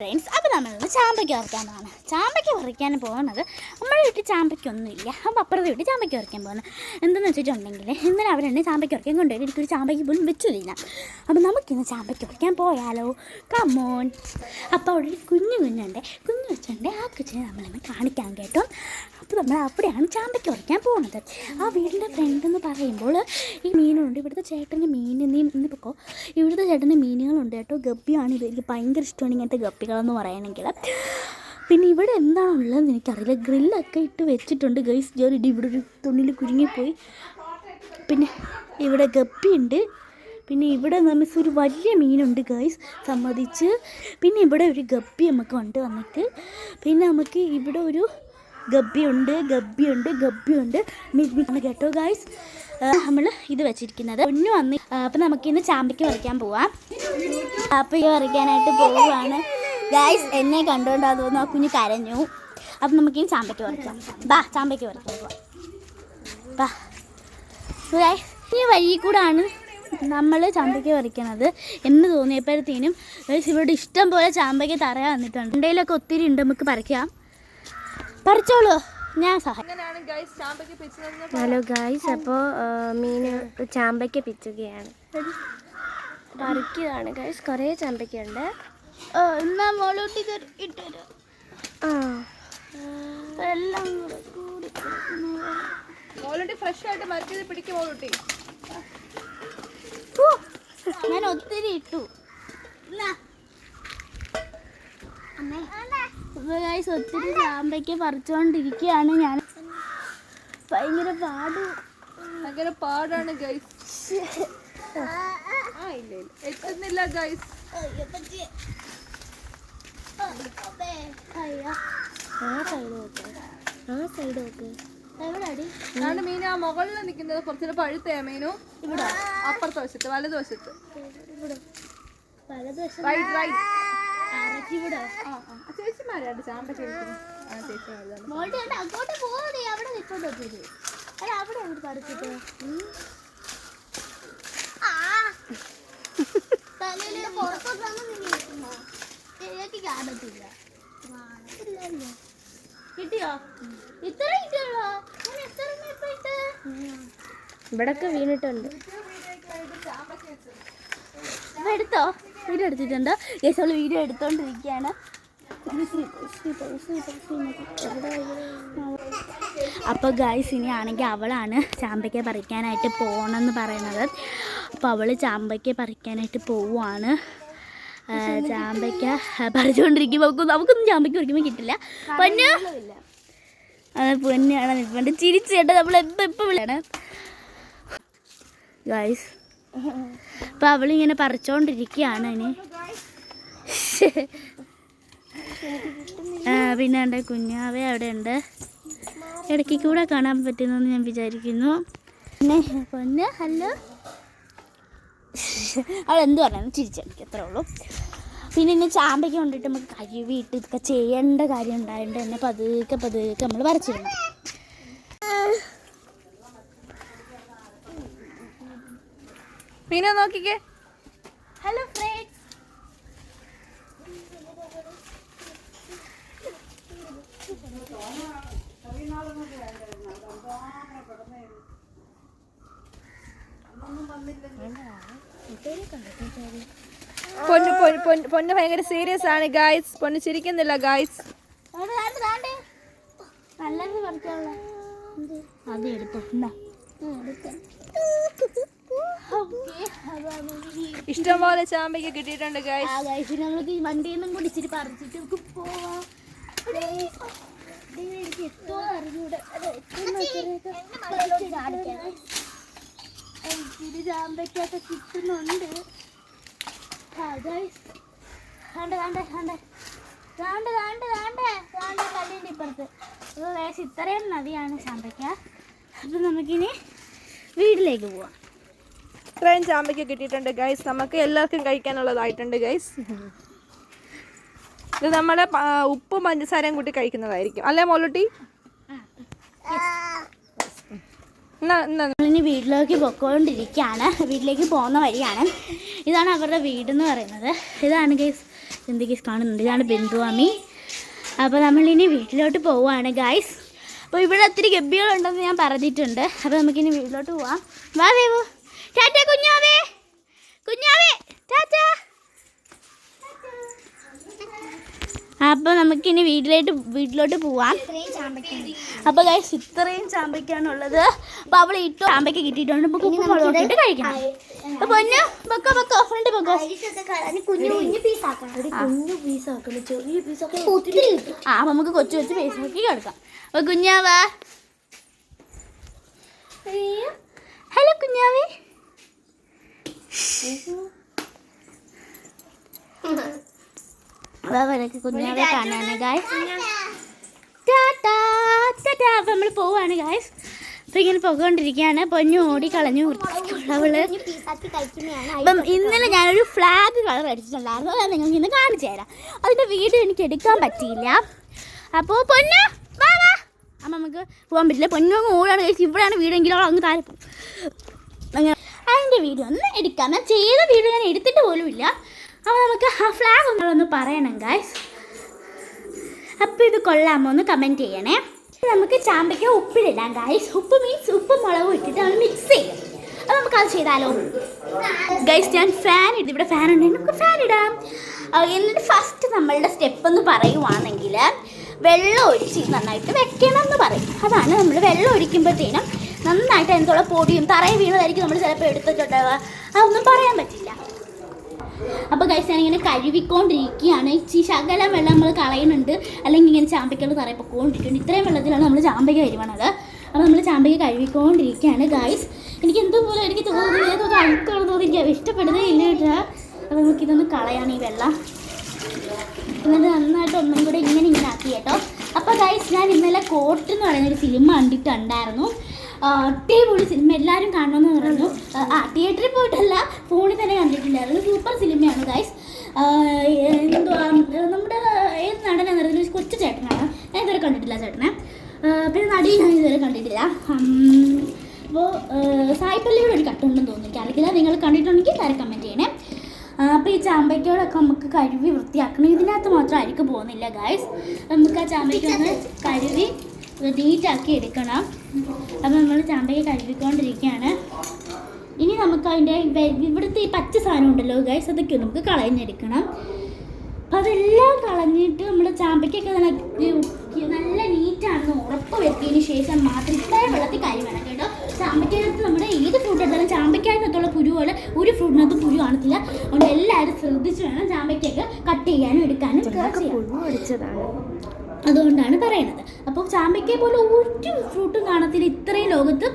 Friends, അപ്പോൾ നമ്മളൊന്ന് ചാമ്പയ്ക്ക് പറിക്കാൻ പോകണം. ചാമ്പയ്ക്ക് പറിക്കാൻ പോകുന്നത് നമ്മുടെ വീട്ടിൽ ചാമ്പയ്ക്കൊന്നുമില്ല. അപ്പോൾ അപ്പുറത്തെ വീട്ടിൽ ചാമ്പയ്ക്ക് പറിക്കാൻ പോകുന്നത് എന്തെന്ന് വെച്ചിട്ടുണ്ടെങ്കിൽ ഇന്നലെ അവരെന്നെ ചാമ്പയ്ക്ക് പറിക്കാൻ കൊണ്ടുപോയി എനിക്കൊരു ചാമ്പയ്ക്ക് പോലും വെച്ചില്ല. അപ്പോൾ നമുക്കിന്ന് ചാമ്പയ്ക്ക് പറിക്കാൻ പോയാലോ? കമോൺ. അപ്പോൾ അവിടെ ഒരു കുഞ്ഞു വെച്ചുണ്ട്. ആ കൊച്ചിനെ നമ്മളിന്ന് കാണിക്കാൻ കേട്ടോ. അപ്പോൾ നമ്മൾ അവിടെയാണ് ചാമ്പയ്ക്ക് പറിക്കാൻ പോകുന്നത്. ആ വീടിൻ്റെ ഫ്രണ്ട് എന്ന് പറയുമ്പോൾ ഈ മീനുണ്ട്. ഇവിടുത്തെ ചേട്ടൻ്റെ മീൻ ഇന്നിപ്പോൾ ഇവിടുത്തെ ചേട്ടൻ്റെ മീനുകളുണ്ട് കേട്ടോ. ഗപ്പിയാണ് ഇത്. എനിക്ക് ഭയങ്കര ഇഷ്ടമാണ് ഇങ്ങനത്തെ ഗപ്പികളെന്ന് പറയണമെങ്കിൽ. പിന്നെ ഇവിടെ എന്താണുള്ളതെന്ന് എനിക്കറിയില്ല. ഗ്രില്ലൊക്കെ ഇട്ട് വെച്ചിട്ടുണ്ട് ഗൈസ്. ജോലി ഇവിടെ ഒരു തുണിയിൽ കുരുങ്ങിപ്പോയി. പിന്നെ ഇവിടെ ഗപ്പിയുണ്ട്. പിന്നെ ഇവിടെ നമുക്ക് ഒരു വലിയ മീനുണ്ട് ഗൈസ്, സമ്മതിച്ച്. പിന്നെ ഇവിടെ ഒരു ഗപ്പി നമുക്ക് കൊണ്ടുവന്നിട്ട് പിന്നെ നമുക്ക് ഇവിടെ ഒരു ഗപ്പിയുണ്ട് മീൻ കേട്ടോ ഗൈസ്. നമ്മൾ ഇത് വെച്ചിരിക്കുന്നത് ഒന്നും വന്ന്. അപ്പം നമുക്കിന്ന് ചാമ്പയ്ക്ക് പറിക്കാൻ പോവാം. ചാമ്പയ്ക്ക് പറിക്കാനായിട്ട് പോവുകയാണ് ഗൈസ്. എന്നെ കണ്ടുകൊണ്ടാ തോന്നുന്നു ആ കുഞ്ഞ് കരഞ്ഞു. അപ്പം നമുക്കിനി ചാമ്പയ്ക്ക് പറിക്കാം. ചാമ്പയ്ക്ക് പറിക്കാൻ പോവാം. ഗൈസ്, ഈ വഴി കൂടാണ് നമ്മൾ ചാമ്പയ്ക്ക് പറിക്കണത് എന്ന് തോന്നിയപ്പോഴത്തേനും ഇവിടെ ഇഷ്ടം പോലെ ചാമ്പയ്ക്ക് തറയാ വന്നിട്ടുണ്ട്. എന്തെങ്കിലുമൊക്കെ ഒത്തിരി ഉണ്ട്, നമുക്ക് പറിക്കാം. പറിച്ചോളൂ, ഞാൻ സഹായിക്കാം. ഹലോ ഗായ്സ്, അപ്പോൾ മീന് ചാമ്പയ്ക്ക് പിച്ചുകയാണ്. പറിക്കുകയാണ് ഗായ്സ്. കുറേ ചാമ്പയ്ക്കുണ്ട്. എന്നാ മോളൂട്ടി ഇട്ടുതരും. എല്ലാം മോളൂട്ടി ഫ്രഷ് ആയിട്ട് മറ്റേത് പിടിക്കും. മോളൂട്ടി ഞാൻ ഒത്തിരി ഇട്ടു. ഒത്തിരി ചാമ്പയ്ക്ക് പറിച്ചുകൊണ്ടിരിക്കുകയാണ് ഞാൻ. ഭയങ്കര പാടാണ് ഗൈസ്. എത്തുന്നില്ല ഗൈസ്. മീൻ ആ മുകളിൽ നിൽക്കുന്നത് കുറച്ചുകൂടെ പഴുത്തയാ മീനു. ഇവിടെ അപ്പുറത്തെ വശത്ത് വലതുവശത്ത്. ചേച്ചിമാരാണ് ചാമ്പയ്ക്ക് അങ്ങോട്ട് പോകണേ. അവിടെ നിൽക്കോട്ടോ. അവിടെ പറിച്ചിട്ട് തലയില് പുറത്തോട്ടാണ് കാണാൻ പറ്റില്ല. കിട്ടിയോ? ഇത്ര കിട്ടിയുള്ളോ? ഇവിടൊക്കെ വീണിട്ടുണ്ട്. എടുത്തോ? വീഡിയോ എടുത്തിട്ടുണ്ടോ? ഗൈസ്, അവള് വീഡിയോ എടുത്തോണ്ടിരിക്കുകയാണ്. അപ്പോൾ ഗൈസ്, ഇനി ആണെങ്കിൽ അവളാണ് ചാമ്പയ്ക്ക പറിക്കാനായിട്ട് പോകണമെന്ന് പറയണത്. അപ്പോൾ അവൾ ചാമ്പയ്ക്ക പറിക്കാനായിട്ട് പോവുകയാണ്. ചാമ്പയ്ക്ക പറിച്ചുകൊണ്ടിരിക്കുമ്പോൾ നമുക്കൊന്നും ചാമ്പയ്ക്ക പറിക്കുമ്പോൾ കിട്ടില്ല. പൊന്നാണ് നിൽപ്പണ്ട് ചിരിച്ചു കേട്ടോ. നമ്മൾ എപ്പോൾ വിളിയാണ് ഗൈസ്. അപ്പം അവളിങ്ങനെ പറിച്ചുകൊണ്ടിരിക്കുകയാണ്. ഇനി പിന്നെ എൻ്റെ കുഞ്ഞാവേ അവിടെ ഉണ്ട്. ഇടയ്ക്ക് കൂടെ കാണാൻ പറ്റുന്നെന്ന് ഞാൻ വിചാരിക്കുന്നു. പിന്നെ പൊന്ന് ഹലോ. അവൾ എന്ത് പറഞ്ഞു ചിരിച്ചെനിക്ക് അത്രേ ഉള്ളൂ. പിന്നെ ഇനി ചാമ്പയ്ക്ക് കൊണ്ടിട്ട് നമുക്ക് കഴുകിയിട്ട് ഇതൊക്കെ ചെയ്യേണ്ട കാര്യം ഉണ്ടായിട്ട് തന്നെ പതുക്കെ നമ്മൾ പറിച്ചിടണം. മീനെ നോക്കിക്കേ. ഹലോ ഫ്രണ്ട്സ്, പൊന്ന് ഭയങ്കര സീരിയസ് ആണ് ഗായ്സ്. പൊന്ന് ചിരിക്കുന്നില്ല ഗായ്സ്. നല്ലത് പറിക്കാനുള്ള അത് എടുത്തോ. ഇഷ്ടംപോലെ ചാമ്പയ്ക്ക് കിട്ടിയിട്ടുണ്ട് ഗായ്സ്. നമുക്ക് ഈ വണ്ടിയിൽ നിന്നും കൂടി ഇച്ചിരി പറിച്ചിട്ട് നമുക്ക് പോവാം. എനിക്ക് എത്തോ അറിഞ്ഞൂടെ. ഇച്ചിരി ചാമ്പയ്ക്കൊക്കെ കിട്ടുന്നുണ്ട്. കല്ലിൻ്റെ ഇപ്പുറത്ത് വേഷം ഇത്രയും നദിയാണ് ചാമ്പയ്ക്ക. അപ്പം നമുക്കിനി വീട്ടിലേക്ക് പോവാം. ഇത്രയും ചാമ്പയ്ക്ക് കിട്ടിയിട്ടുണ്ട് ഗൈസ്. നമുക്ക് എല്ലാവർക്കും കഴിക്കാനുള്ളതായിട്ടുണ്ട് ഗൈസ്. ഇത് നമ്മളെ ഉപ്പും പഞ്ചസാരയും കൂട്ടി കഴിക്കുന്നതായിരിക്കും അല്ലേ മോളൂട്ടി? നമ്മളിനി വീട്ടിലേക്ക് പൊക്കോണ്ടിരിക്കുകയാണ്. വീട്ടിലേക്ക് പോകുന്ന വഴിയാണ്. ഇതാണ് അവരുടെ വീടെന്ന് പറയുന്നത്. ഇതാണ് ഗൈസ് എന്തൊക്കെ കാണുന്നുണ്ട്. ഇതാണ് ബന്ധുവാമി. അപ്പോൾ നമ്മളിനി വീട്ടിലോട്ട് പോവുകയാണ് ഗായ്സ്. അപ്പോൾ ഇവിടെ ഒത്തിരി ഗബ്ബികളുണ്ടെന്ന് ഞാൻ പറഞ്ഞിട്ടുണ്ട്. അപ്പോൾ നമുക്കിനി വീട്ടിലോട്ട് പോവാം. വാ ദേവു. ടാറ്റ കുഞ്ഞാവേ, കുഞ്ഞാവേ ടാറ്റ. അപ്പോൾ നമുക്കിനി വീട്ടിലോട്ട് പോവാം. അപ്പോൾ ഗൈസ് ഇത്രയും ചാമ്പയ്ക്കാണുള്ളത്. അപ്പോൾ അവൾ ഇട്ടോ ചാമ്പയ്ക്ക് കിട്ടിയിട്ടുണ്ട്. നമുക്ക് ഉപ്പ് മുളക് ഇട്ട് കഴിക്കണം. അപ്പോൾ പൊന്നു പൊക്കോ ഫ്രണ്ട് പൊക്കോ. അപ്പോൾ നമുക്ക് കൊച്ചു കൊച്ചു പീസാക്കി കിടക്കാം. അപ്പോൾ കുഞ്ഞാവാ. ഹലോ കുഞ്ഞാവേ. കുഞ്ഞാവെ കാണാണ് ഗായ്സ്. ടാറ്റാ ടാറ്റാ. അപ്പം നമ്മൾ പോവാണ് ഗായ്സ്. അപ്പം ഇങ്ങനെ പോയിക്കൊണ്ടിരിക്കുകയാണ്. പൊന്നു ഓടിക്കളഞ്ഞു അവള്. അപ്പം ഇന്നലെ ഞാനൊരു ഫ്ലാഗ് കളർ അടിച്ചിട്ടുണ്ടായിരുന്നു. അത് നിങ്ങൾക്ക് ഇന്ന് കാണിച്ചു തരാം. അതിൻ്റെ വീഡിയോ എനിക്ക് എടുക്കാൻ പറ്റിയില്ല. അപ്പോൾ പൊന്നു വാ വാ. അപ്പം നമുക്ക് പോകാൻ പറ്റില്ല. പൊന്നു അങ്ങ് ഓടാണ് കഴിച്ച്. ഇവിടെയാണ് വീടെങ്കിലും അവൾ അങ്ങ് താഴെ പോകും. അങ്ങനെ അതിൻ്റെ വീഡിയോ ഒന്ന് എടുക്കാം. ഞാൻ ചെയ്ത വീഡിയോ ഞാൻ എടുത്തിട്ട് പോലും ഇല്ല. അപ്പോൾ നമുക്ക് ആ ഫ്ലാഗ് ഒന്നൊന്ന് പറയണം ഗായ്സ്. അപ്പോൾ ഇത് കൊള്ളാമോ എന്ന് കമൻറ്റ് ചെയ്യണേ. നമുക്ക് ചാമ്പയ്ക്ക ഉപ്പിലിടാം ഗായ്സ്. ഉപ്പ് മീൻസ് ഉപ്പും മുളകും ഇട്ടിട്ട് നമ്മൾ മിക്സ് ചെയ്യും. അപ്പോൾ നമുക്കത് ചെയ്താലോ ഗൈസ്? ഞാൻ ഫാൻ ഇടും. ഇവിടെ ഫാൻ ഉണ്ടെങ്കിൽ നമുക്ക് ഫാൻ ഇടാം. എന്നിട്ട് ഫസ്റ്റ് നമ്മളുടെ സ്റ്റെപ്പ് എന്ന് പറയുവാണെങ്കിൽ വെള്ളം ഒഴിച്ച് നന്നായിട്ട് വെക്കണം എന്ന് പറയും. അതാണ് നമ്മൾ വെള്ളം ഒഴിക്കുമ്പോഴത്തേനും നന്നായിട്ട് എന്തുള്ള പൊടിയും തറയിൽ വീണതായിരിക്കും നമ്മൾ ചിലപ്പോൾ എടുത്തിട്ടുണ്ടാവുക. അതൊന്നും പറയാൻ പറ്റില്ല. അപ്പോൾ ഗൈസ് ഞാനിങ്ങനെ കഴുകിക്കൊണ്ടിരിക്കുകയാണ്. ഈ ശകലം വെള്ളം നമ്മൾ കളയുന്നുണ്ട്, അല്ലെങ്കിൽ ഇങ്ങനെ ചാമ്പയ്ക്കകൾ തറയിൽ പൊക്കോണ്ടിരിക്കുന്നുണ്ട്. ഇത്രയും വെള്ളത്തിലാണ് നമ്മൾ ചാമ്പയ്ക്ക വരുവാണത്. അപ്പോൾ നമ്മൾ ചാമ്പയ്ക്ക കഴുകിക്കൊണ്ടിരിക്കുകയാണ് ഗൈസ്. എനിക്ക് എന്തുപോലെ എനിക്ക് തോന്നുന്നത് അഴുക്കുള്ള തോന്നി എനിക്ക് ഇഷ്ടപ്പെടുന്നേ ഇല്ല കേട്ടോ. അപ്പോൾ നമുക്കിതൊന്ന് കളയാണ് ഈ വെള്ളം. എന്നിട്ട് നന്നായിട്ട് ഒന്നും കൂടെ ഇങ്ങനെ ആക്കി കേട്ടോ. അപ്പോൾ ഗൈസ് ഞാൻ ഇന്നലെ കോട്ട് എന്ന് പറയുന്നൊരു സിനിമ കണ്ടിട്ടുണ്ടായിരുന്നു. അടിപൊളി സിനിമ, എല്ലാവരും കാണണമെന്ന് പറഞ്ഞു. തിയേറ്ററിൽ പോയിട്ടല്ല, ഫോണിൽ തന്നെ കണ്ടിട്ടുണ്ടായിരുന്നു. സൂപ്പർ സിനിമയാണ് ഗൈസ്. എന്തുവാ നമ്മുടെ ഏത് നടനാണ് പറയുന്നത്? കൊച്ചു ചേട്ടനാണ്. ഞാൻ ഇതുവരെ കണ്ടിട്ടില്ല ചേട്ടനെ. പിന്നെ നടി ഞാൻ ഇതുവരെ കണ്ടിട്ടില്ല. അപ്പോൾ സായിപ്പള്ളിയുടെ ഒരു കട്ടുണ്ടെന്ന് തോന്നുന്നു. എനിക്കറിയില്ല. നിങ്ങൾ കണ്ടിട്ടുണ്ടെങ്കിൽ താരം കമൻറ്റ് ചെയ്യണേ. അപ്പോൾ ഈ ചാമ്പയ്ക്കോടൊക്കെ നമുക്ക് കഴുകി വൃത്തിയാക്കണം. ഇതിനകത്ത് മാത്രം അരിക്ക് പോകുന്നില്ല ഗായ്സ്. നമുക്ക് ആ ചാമ്പയ്ക്ക ഒന്ന് കഴുകി നീറ്റാക്കി എടുക്കണം. അപ്പോൾ നമ്മൾ ചാമ്പയ്ക്ക കഴുകിക്കൊണ്ടിരിക്കുകയാണ്. ഇനി നമുക്ക് അതിൻ്റെ ഇവിടുത്തെ ഈ പച്ച സാധനം ഉണ്ടല്ലോ ഗൈസ്, അതൊക്കെ നമുക്ക് കളഞ്ഞെടുക്കണം. അപ്പം അതെല്ലാം കളഞ്ഞിട്ട് നമ്മൾ ചാമ്പയ്ക്കൊക്കെ നല്ല നീറ്റാണെന്ന് ഉറപ്പ് വരുത്തിയതിന് ശേഷം മാത്രം ഇത്രയും വെള്ളത്തിൽ കരി വേണം കേട്ടോ. ചാമ്പയ്ക്കകത്ത് നമ്മുടെ ഏത് ഫ്രൂട്ട് എടുത്താലും ചാമ്പയ്ക്കകത്തുള്ള കുരു പോലെ ഒരു ഫ്രൂട്ടിനകത്ത് കുരു കാണത്തില്ല. അതുകൊണ്ട് എല്ലാവരും ശ്രദ്ധിച്ച് വേണം ചാമ്പയ്ക്കൊക്കെ കട്ട് ചെയ്യാനും എടുക്കാനും. അതുകൊണ്ടാണ് പറയണത്. അപ്പോൾ ചാമ്പയ്ക്ക പോലെ ഒരു ഫ്രൂട്ടും കാണത്തില്ല ഇത്രയും ലോകത്ത്.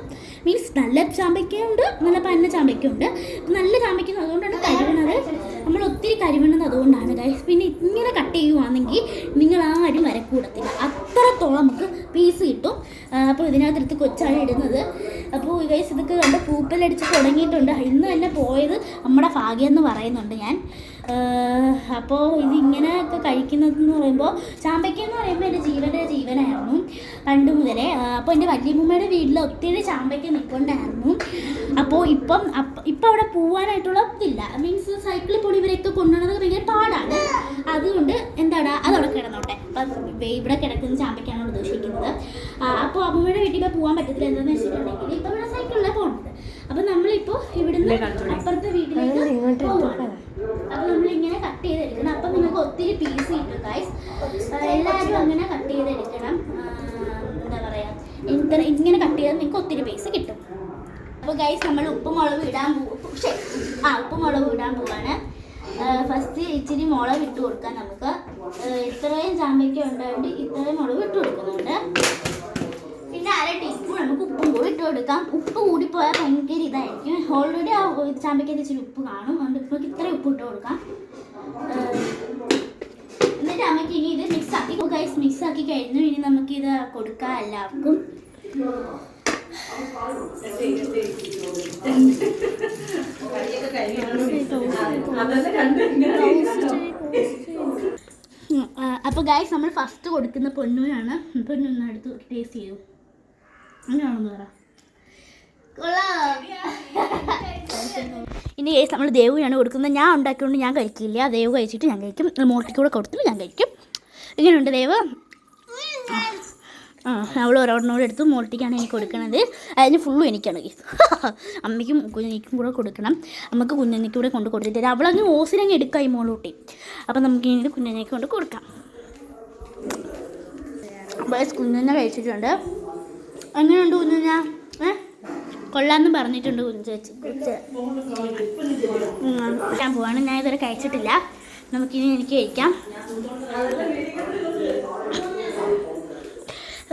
മീൻസ് നല്ല ചാമ്പയ്ക്കയുണ്ട്, നല്ല പന്ന ചാമ്പയ്ക്കുണ്ട്. നല്ല ചാമ്പയ്ക്ക അതുകൊണ്ടാണ് കരുവണത്. നമ്മൾ ഒത്തിരി കരുവണത് അതുകൊണ്ടാണ് ഗൈസ്. പിന്നെ ഇങ്ങനെ കട്ട് ചെയ്യുവാണെങ്കിൽ നിങ്ങൾ ആരും വരക്കൂടത്തില്ല, അത്രത്തോളം നമുക്ക് പീസ് കിട്ടും. അപ്പോൾ ഇതിനകത്തെടുത്ത് കൊച്ചാണ് ഇടുന്നത്. അപ്പോൾ ഗൈസ് ഇതൊക്കെ കണ്ട് പൂപ്പലടിച്ച് തുടങ്ങിയിട്ടുണ്ട്. ഇന്ന് തന്നെ പോയത് നമ്മുടെ ഭാഗ്യം എന്ന് പറയുന്നുണ്ട് ഞാൻ. അപ്പോൾ ഇതിങ്ങനെയൊക്കെ കഴിക്കുന്നതെന്ന് പറയുമ്പോൾ ചാമ്പയ്ക്ക എന്ന് പറയുമ്പോൾ എൻ്റെ ജീവനായിരുന്നു പണ്ട് മുതലേ. അപ്പോൾ എൻ്റെ വല്യമ്മയുടെ വീട്ടിൽ ഒത്തിരി ചാമ്പയ്ക്ക നിൽക്കൊണ്ടായിരുന്നു. അപ്പോൾ ഇപ്പം അവിടെ പോകാനായിട്ടുള്ള ഇതില്ല. മീൻസ് സൈക്കിളിൽ പോയി ഇവരെയൊക്കെ കൊണ്ടുപോകുന്നത് ഭയങ്കര പാടാണ്. അതുകൊണ്ട് എന്താണ് അതവിടെ കിടന്നോട്ടെ. അപ്പം ഇവിടെ കിടക്കുന്ന ചാമ്പയ്ക്കാണ് ഉദ്ദേശിക്കുന്നത്. അപ്പോൾ അമ്മയുടെ വീട്ടിൽ ഇപ്പോൾ പോകാൻ പറ്റത്തില്ല. എന്താണെന്ന് വെച്ചിട്ടുണ്ടെങ്കിൽ ഇപ്പോൾ ഇവിടെ സൈക്കിളിലാണ് പോകുന്നത്. അപ്പം നമ്മളിപ്പോൾ ഇവിടുന്ന് അപ്പുറത്തെ വീട്ടിലേക്ക് പോവാണ്. അപ്പോൾ നമ്മളിങ്ങനെ കട്ട് ചെയ്തെടുക്കണം. അപ്പം നിങ്ങൾക്ക് ഒത്തിരി പീസ് കിട്ടും ഗൈസ്. എല്ലാവരും അങ്ങനെ കട്ട് ചെയ്തെടുക്കണം. എന്താ പറയുക, ഇങ്ങനെ കട്ട് ചെയ്താൽ നിങ്ങൾക്ക് ഒത്തിരി പീസ് കിട്ടും. അപ്പോൾ ഗൈസ് നമ്മൾ ഉപ്പുമുളക് ഇടാൻ പോവാണ്. ഫസ്റ്റ് ഇച്ചിരി മുളക് ഇട്ട് കൊടുക്കാം. നമുക്ക് ഇത്രയും ചാമ്പയ്ക്ക ഉണ്ടായിട്ട് ഇത്രയും മുളക് ഇട്ട് കൊടുക്കുന്നുണ്ട്. പിന്നെ 1/2 ടീസ്പൂൺ നമുക്ക് ഉപ്പും കൂടി ഇട്ട് കൊടുക്കാം. ഉപ്പ് കൂടിപ്പോയാൽ ഭയങ്കര ഇതായിരിക്കും. ഓൾറെഡി ആ ചാമ്പയ്ക്കകത്ത് ഇച്ചിരി ഉപ്പ് കാണും. അതുകൊണ്ട് നമുക്ക് ഇത്രയും ഉപ്പ് ഇട്ട് കൊടുക്കാം. എന്നിട്ട് നമുക്ക് ഇനി ഇത് മിക്സാക്കി കഴിഞ്ഞു. ഇനി നമുക്കിത് കൊടുക്കാം എല്ലാവർക്കും. അപ്പോൾ ഗൈസ് നമ്മൾ ഫസ്റ്റ് കൊടുക്കുന്ന പൊന്നൂരാണ്. പൊന്നൊന്ന് എടുത്ത് ടേസ്റ്റ് ചെയ്യൂ. അങ്ങനെയാണെന്ന് പറ. ഇനി കേസ് നമ്മൾ ദേവുവിനാണ് കൊടുക്കുന്നത്. ഞാൻ ഉണ്ടാക്കിക്കൊണ്ട് ഞാൻ കഴിക്കില്ല, ദേവ് കഴിച്ചിട്ട് ഞാൻ കഴിക്കും. മോട്ടിക്ക് കൂടെ കൊടുത്തിട്ട് ഞാൻ കഴിക്കും. ഇങ്ങനെയുണ്ട് ദേവ്. അവൾ ഒരെണ്ണോട് എടുത്ത് മോട്ടിക്കാണ് എനിക്ക് കൊടുക്കണത്. അതിന് ഫുള്ളും എനിക്കാണ് കേസ്. അമ്മയ്ക്കും കുഞ്ഞിക്കും കൂടെ കൊടുക്കണം. അമ്മക്ക് കുഞ്ഞിക്ക് കൂടെ കൊണ്ട് കൊടുത്തിട്ട് അവളങ്ങ് ഓസിനങ്ങ് എടുക്കാം ഈ മോളൂട്ടി. അപ്പം നമുക്ക് ഇനി കുഞ്ഞിനേക്ക് കൊണ്ട് കൊടുക്കാം. കുഞ്ഞിനെ കഴിച്ചിട്ടുണ്ട്. എങ്ങനെയുണ്ട് കുഞ്ഞിന? കൊള്ളാമെന്ന് പറഞ്ഞിട്ടുണ്ട് ചേച്ചി. കഴിക്കാൻ പോവാണ്. ഞാൻ ഇതുവരെ കഴിച്ചിട്ടില്ല. നമുക്കിനി എനിക്ക് കഴിക്കാം.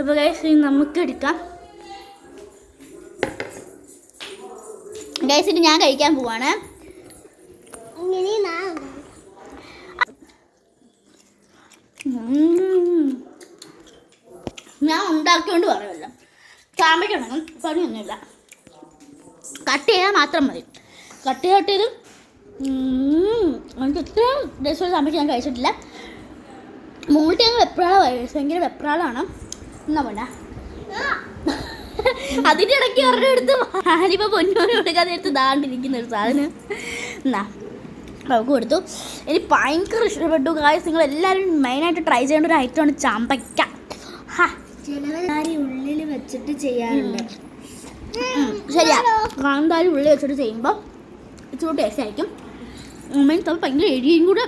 അപ്പോൾ ഗൈസ് നമുക്ക് എടുക്കാം. ഗൈസ് ഞാൻ കഴിക്കാൻ പോവാണ്. ഞാൻ ഉണ്ടാക്കിക്കൊണ്ട് പറയുമല്ലോ. ചാമ്പയ്ക്കുണ്ടെങ്കിൽ പണിയൊന്നുമില്ല. കട്ട് ചെയ്യാൻ മാത്രം മതി. കട്ട് ചെയ്ത് എനിക്ക് ഇത്രയും രസമുള്ള ചാമ്പയ്ക്ക് ഞാൻ കഴിച്ചിട്ടില്ല. മൂട്ടി അങ്ങ് വെപ്രാളമായി. ഭയങ്കര വെപ്രാളമാണ്. എന്നാ വേണ്ട അതിൻ്റെ ഇടയ്ക്ക് ഒരെണ്ണം എടുത്ത് ഞാനിപ്പോൾ പൊന്നോന് കൊടുക്കാതെ എടുത്ത് ദാണ്ടിരിക്കുന്ന ഒരു സാധനം എന്നാ അവൾക്ക് കൊടുത്തു. എനിക്ക് ഭയങ്കര ഇഷ്ടപ്പെട്ടു ഗായ്സ്. നിങ്ങൾ എല്ലാവരും മെയിനായിട്ട് ട്രൈ ചെയ്യേണ്ട ഒരു ഐറ്റമാണ് ചാമ്പയ്ക്ക. ഉള്ളിൽ വെച്ചിട്ട് ചെയ്യാറുണ്ട്. ശരിയാ, കാന്താരി ഉള്ളിൽ വെച്ചിട്ട് ചെയ്യുമ്പോൾ ഇച്ചിരി ടേസ്റ്റ് ആയിരിക്കും. മീൻസ് അത് ഭയങ്കര എരിയും കൂടെ.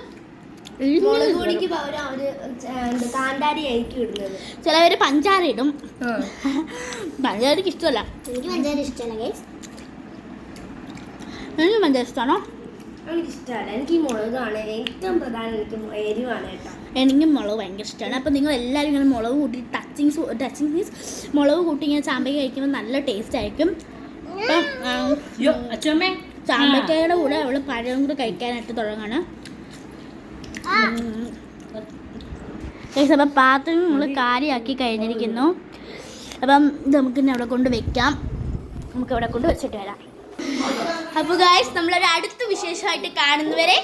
ചിലവർ പഞ്ചാര ഇടും. പഞ്ചാരക്ക് ഇഷ്ടമല്ല. എനിക്ക് പഞ്ചാര ഇഷ്ടമല്ല ഗൈസ്. എനിക്ക് പഞ്ചാര ഇഷ്ടമാണോ? എനിക്കിഷ്ടമല്ല. എനിക്ക് ഈ മുളകാണ് ഏറ്റവും പ്രധാനം. എനിക്ക് എരിവാണ് കേട്ടോ. എനിക്കും മുളക് ഭയങ്കര ഇഷ്ടമാണ്. അപ്പോൾ നിങ്ങൾ എല്ലാവരും ഇങ്ങനെ മുളക് കൂട്ടി ടച്ചിങ് മീൻസ് മുളക് കൂട്ടി ഇങ്ങനെ ചാമ്പയ്ക്ക കഴിക്കുമ്പോൾ നല്ല ടേസ്റ്റ് ആയിരിക്കും. ചാമ്പയ്ക്കയുടെ കൂടെ അവൾ പഴം കൂടെ കഴിക്കാനായിട്ട് തുടങ്ങാണ്. അപ്പം പാത്രം നമ്മൾ കാര്യമാക്കി കഴിഞ്ഞിരിക്കുന്നു. അപ്പം ഇത് നമുക്കിന്നെ അവിടെ കൊണ്ട് വെക്കാം. നമുക്ക് അവിടെ കൊണ്ട് വെച്ചിട്ട് വരാം. അപ്പോൾ ഗായ്സ് നമ്മളൊരു അടുത്ത വിശേഷമായിട്ട് കാണുന്നവരെ